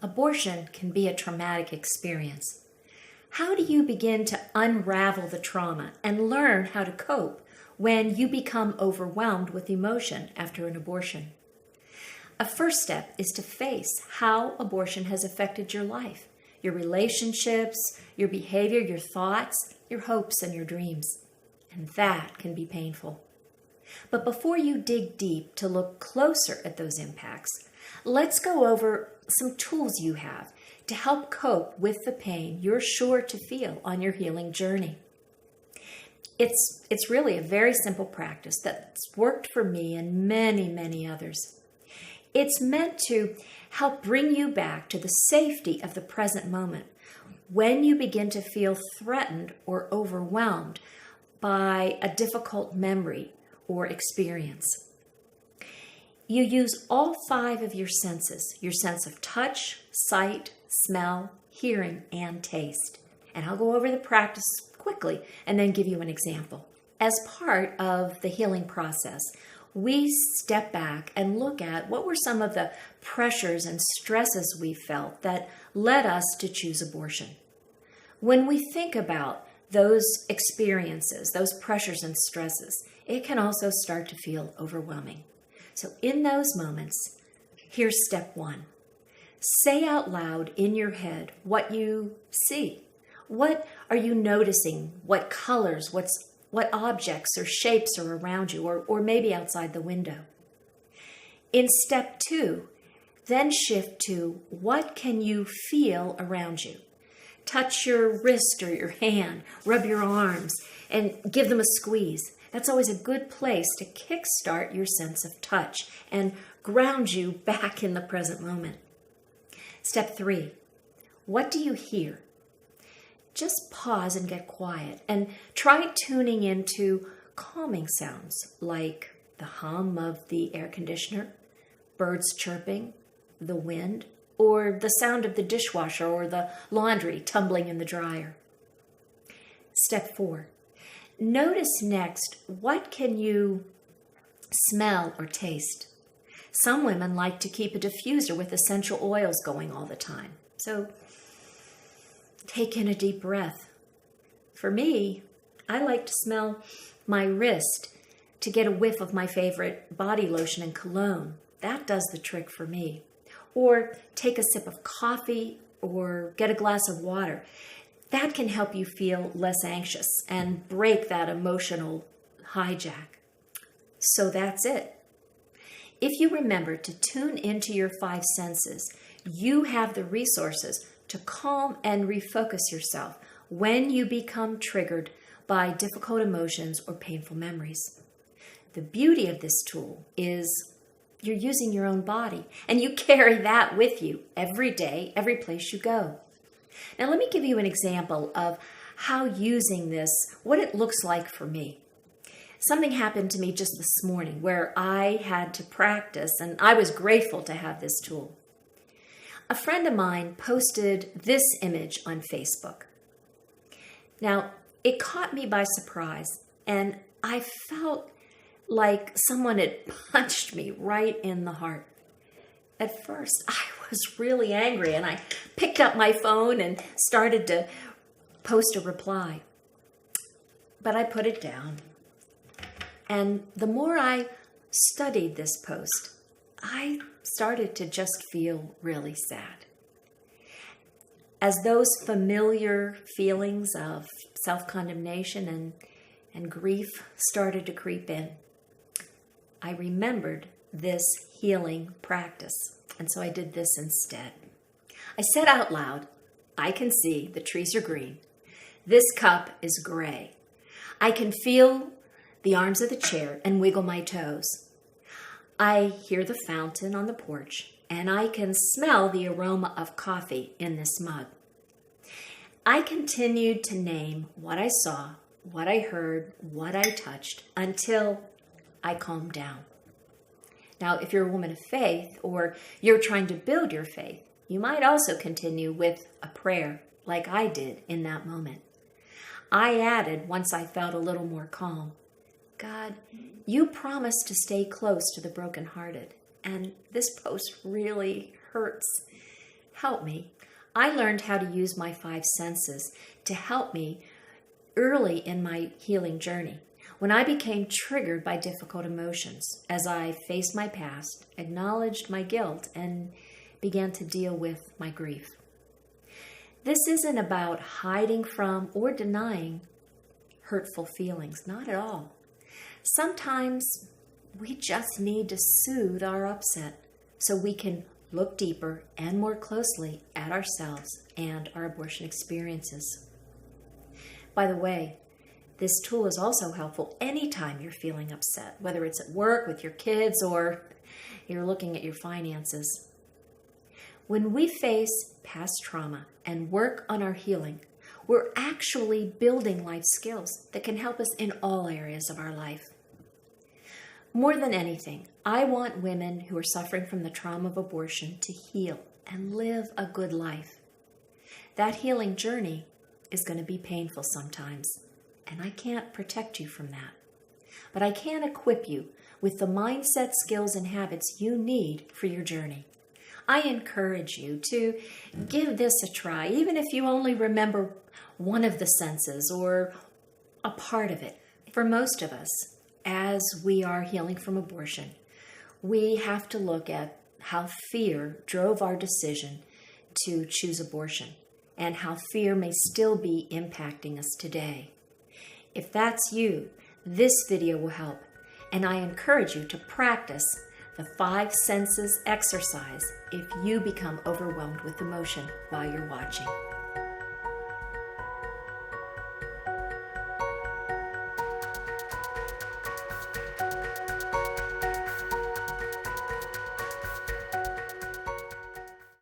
Abortion can be a traumatic experience. How do you begin to unravel the trauma and learn how to cope when you become overwhelmed with emotion after an abortion? A first step is to face how abortion has affected your life, your relationships, your behavior, your thoughts, your hopes, and your dreams. And that can be painful. But before you dig deep to look closer at those impacts, let's go over some tools you have to help cope with the pain you're sure to feel on your healing journey. It's really a very simple practice that's worked for me and many, many others. It's meant to help bring you back to the safety of the present moment when you begin to feel threatened or overwhelmed by a difficult memory or experience. You use all 5 of your senses, your sense of touch, sight, smell, hearing, and taste. And I'll go over the practice quickly and then give you an example. As part of the healing process, we step back and look at what were some of the pressures and stresses we felt that led us to choose abortion. When we think about those experiences, those pressures and stresses, it can also start to feel overwhelming. So in those moments, here's step 1. Say out loud in your head what you see. What are you noticing? What colors, what objects or shapes are around you, or maybe outside the window? In step 2, then shift to what can you feel around you? Touch your wrist or your hand, rub your arms, and give them a squeeze. That's always a good place to kickstart your sense of touch and ground you back in the present moment. Step 3, what do you hear? Just pause and get quiet and try tuning into calming sounds like the hum of the air conditioner, birds chirping, the wind, or the sound of the dishwasher or the laundry tumbling in the dryer. Step 4, notice next what can you smell or taste. Some women like to keep a diffuser with essential oils going all the time. So take in a deep breath. For me, I like to smell my wrist to get a whiff of my favorite body lotion and cologne. That does the trick for me. Or take a sip of coffee or get a glass of water. That can help you feel less anxious and break that emotional hijack. So that's it. If you remember to tune into your 5 senses, you have the resources to calm and refocus yourself when you become triggered by difficult emotions or painful memories. The beauty of this tool is you're using your own body, and you carry that with you every day, every place you go. Now, let me give you an example of how using this, what it looks like for me. Something happened to me just this morning where I had to practice, and I was grateful to have this tool. A friend of mine posted this image on Facebook. Now, it caught me by surprise, and I felt like someone had punched me right in the heart. At first, I was really angry, and I picked up my phone and started to post a reply. But I put it down. And the more I studied this post, I started to just feel really sad. As those familiar feelings of self-condemnation and grief started to creep in, I remembered this healing practice, and so I did this instead. I said out loud, I can see the trees are green. This cup is gray. I can feel the arms of the chair and wiggle my toes. I hear the fountain on the porch, and I can smell the aroma of coffee in this mug. I continued to name what I saw, what I heard, what I touched, until I calmed down. Now, if you're a woman of faith or you're trying to build your faith, you might also continue with a prayer like I did in that moment. I added, once I felt a little more calm, God, you promised to stay close to the brokenhearted, and this post really hurts. help me. I learned how to use my 5 senses to help me early in my healing journey, when I became triggered by difficult emotions, as I faced my past, acknowledged my guilt, and began to deal with my grief. This isn't about hiding from or denying hurtful feelings, not at all. Sometimes we just need to soothe our upset so we can look deeper and more closely at ourselves and our abortion experiences. By the way, this tool is also helpful anytime you're feeling upset, whether it's at work, with your kids, or you're looking at your finances. When we face past trauma and work on our healing, we're actually building life skills that can help us in all areas of our life. More than anything, I want women who are suffering from the trauma of abortion to heal and live a good life. That healing journey is going to be painful sometimes, and I can't protect you from that. But I can equip you with the mindset, skills, and habits you need for your journey. I encourage you to give this a try, even if you only remember one of the senses or a part of it. For most of us, as we are healing from abortion, we have to look at how fear drove our decision to choose abortion and how fear may still be impacting us today. If that's you, this video will help, and I encourage you to practice the 5 senses exercise if you become overwhelmed with emotion while you're watching.